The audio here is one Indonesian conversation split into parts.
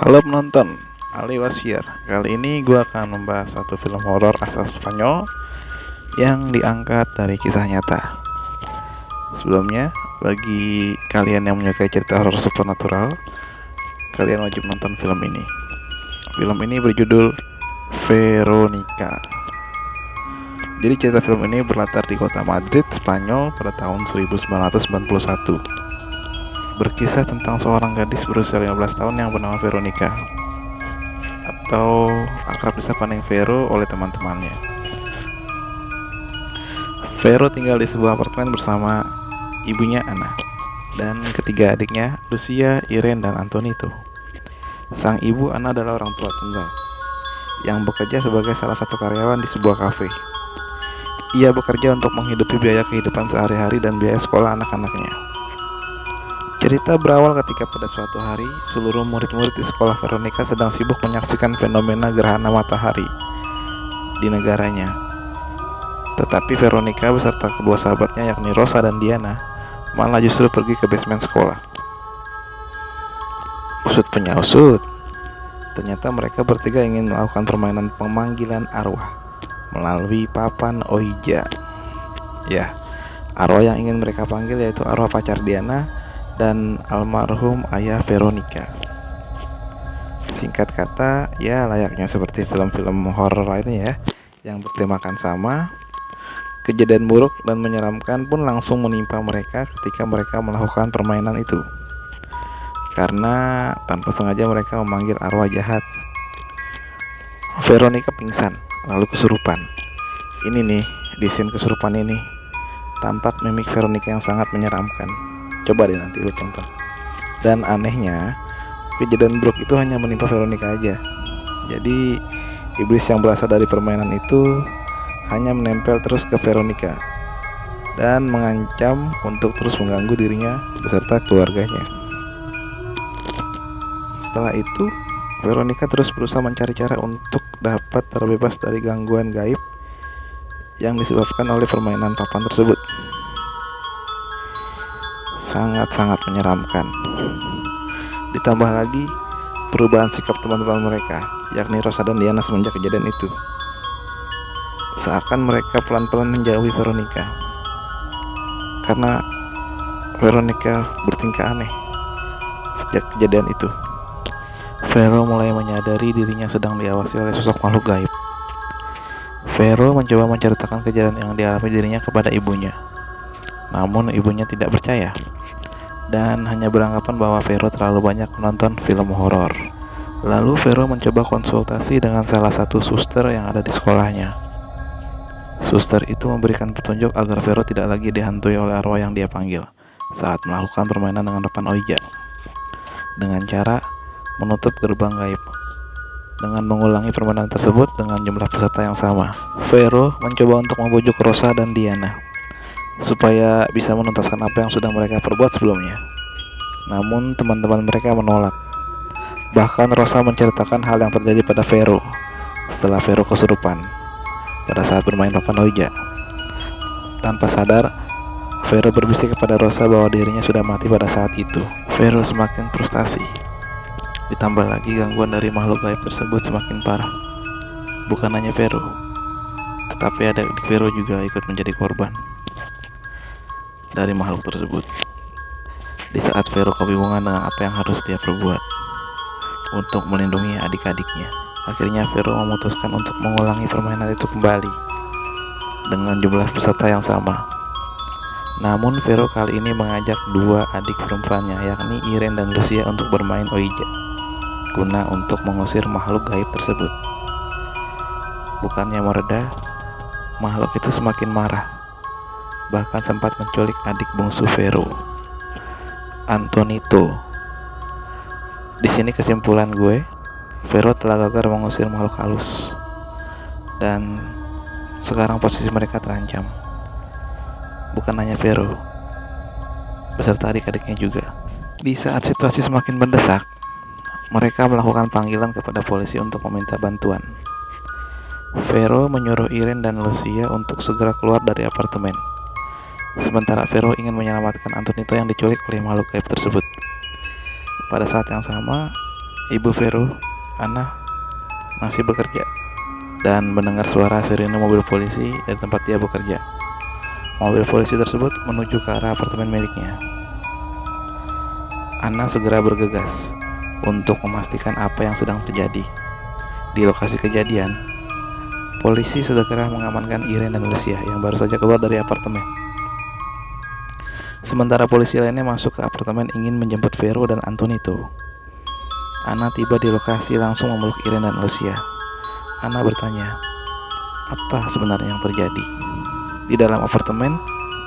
Halo penonton, Ali Wasier. Kali ini gue akan membahas satu film horor asal Spanyol yang diangkat dari kisah nyata. Sebelumnya, bagi kalian yang menyukai cerita horor supernatural, kalian wajib nonton film ini. Film ini berjudul Veronica. Jadi cerita film ini berlatar di kota Madrid, Spanyol pada tahun 1991. Berkisah tentang seorang gadis berusia 15 tahun yang bernama Veronica, atau akrab disapa Neng Vero oleh teman-temannya. Vero tinggal di sebuah apartemen bersama ibunya Ana dan ketiga adiknya Lucia, Irene, dan Antonito. Sang ibu Ana adalah orang tua tunggal yang bekerja sebagai salah satu karyawan di sebuah kafe. Ia bekerja untuk menghidupi biaya kehidupan sehari-hari dan biaya sekolah anak-anaknya. Cerita berawal ketika pada suatu hari, seluruh murid-murid di sekolah Veronica sedang sibuk menyaksikan fenomena gerhana matahari di negaranya. Tetapi Veronica beserta kedua sahabatnya yakni Rosa dan Diana malah justru pergi ke basement sekolah. Usut punya usut, ternyata mereka bertiga ingin melakukan permainan pemanggilan arwah melalui papan Ouija. Ya, arwah yang ingin mereka panggil yaitu arwah pacar Diana dan almarhum ayah Veronica. Singkat kata, ya layaknya seperti film-film horor lainnya ya, yang bertemakan sama. Kejadian buruk dan menyeramkan pun langsung menimpa mereka ketika mereka melakukan permainan itu. Karena tanpa sengaja mereka memanggil arwah jahat. Veronica pingsan, lalu kesurupan. Ini nih, di scene kesurupan ini tampak mimik Veronica yang sangat menyeramkan. Coba deh nanti lu tonton. Dan anehnya, kejadian buruk itu hanya menimpa Veronica aja. Jadi iblis yang berasal dari permainan itu hanya menempel terus ke Veronica dan mengancam untuk terus mengganggu dirinya beserta keluarganya. Setelah itu, Veronica terus berusaha mencari cara untuk dapat terbebas dari gangguan gaib yang disebabkan oleh permainan papan tersebut. Sangat-sangat menyeramkan. Ditambah lagi perubahan sikap teman-teman mereka, yakni Rosa dan Diana semenjak kejadian itu. Seakan mereka pelan-pelan menjauhi Veronica karena Veronica bertingkah aneh. Sejak kejadian itu, Vero mulai menyadari dirinya sedang diawasi oleh sosok makhluk gaib. Vero mencoba menceritakan kejadian yang dialami dirinya kepada ibunya. Namun ibunya tidak percaya dan hanya beranggapan bahwa Vero terlalu banyak menonton film horor. Lalu Vero mencoba konsultasi dengan salah satu suster yang ada di sekolahnya. Suster itu memberikan petunjuk agar Vero tidak lagi dihantui oleh arwah yang dia panggil saat melakukan permainan dengan papan Ouija, dengan cara menutup gerbang gaib dengan mengulangi permainan tersebut dengan jumlah peserta yang sama. Vero mencoba untuk membujuk Rosa dan Diana supaya bisa menuntaskan apa yang sudah mereka perbuat sebelumnya. Namun teman-teman mereka menolak. Bahkan Rosa menceritakan hal yang terjadi pada Vero setelah Vero kesurupan pada saat bermain papan Ouija. Tanpa sadar, Vero berbisik kepada Rosa bahwa dirinya sudah mati pada saat itu. Vero semakin frustasi. Ditambah lagi gangguan dari makhluk gaib tersebut semakin parah. Bukan hanya Vero, tetapi adik Vero juga ikut menjadi korban dari makhluk tersebut. Di saat Vero kebingungan dengan apa yang harus dia perbuat untuk melindungi adik-adiknya, akhirnya Vero memutuskan untuk mengulangi permainan itu kembali dengan jumlah peserta yang sama. Namun Vero kali ini mengajak dua adik perempuannya, yakni Irene dan Lucia, untuk bermain Ouija guna untuk mengusir makhluk gaib tersebut. Bukannya mereda, makhluk itu semakin marah, bahkan sempat menculik adik bungsu Vero, Antonito. Di sini kesimpulan gue, Vero telah gagal mengusir makhluk halus dan sekarang posisi mereka terancam. Bukan hanya Vero, beserta adik-adiknya juga. Di saat situasi semakin mendesak, mereka melakukan panggilan kepada polisi untuk meminta bantuan. Vero menyuruh Irene dan Lucia untuk segera keluar dari apartemen. Sementara Vero ingin menyelamatkan Antonito yang diculik oleh makhluk gaib tersebut. Pada saat yang sama, Ibu Vero, Anna, masih bekerja dan mendengar suara sirine mobil polisi dari tempat dia bekerja. Mobil polisi tersebut menuju ke arah apartemen miliknya. Anna segera bergegas untuk memastikan apa yang sedang terjadi. Di lokasi kejadian, polisi segera mengamankan Irene dan Lucia yang baru saja keluar dari apartemen. Sementara polisi lainnya masuk ke apartemen ingin menjemput Vero dan Antonito. Anna tiba di lokasi langsung memeluk Irene dan Lucia. Anna bertanya, apa sebenarnya yang terjadi? Di dalam apartemen,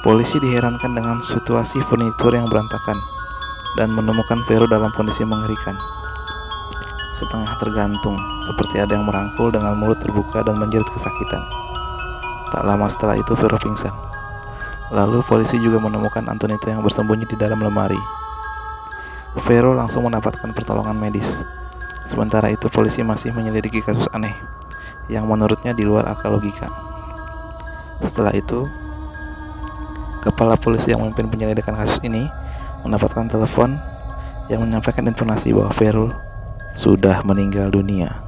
polisi diherankan dengan situasi furnitur yang berantakan dan menemukan Vero dalam kondisi mengerikan. Setengah tergantung, seperti ada yang merangkul dengan mulut terbuka dan menjerit kesakitan. Tak lama setelah itu Vero pingsan. Lalu polisi juga menemukan Antonito yang bersembunyi di dalam lemari. Vero langsung mendapatkan pertolongan medis. Sementara itu polisi masih menyelidiki kasus aneh yang menurutnya di luar akal logika. Setelah itu, kepala polisi yang memimpin penyelidikan kasus ini mendapatkan telepon yang menyampaikan informasi bahwa Vero sudah meninggal dunia.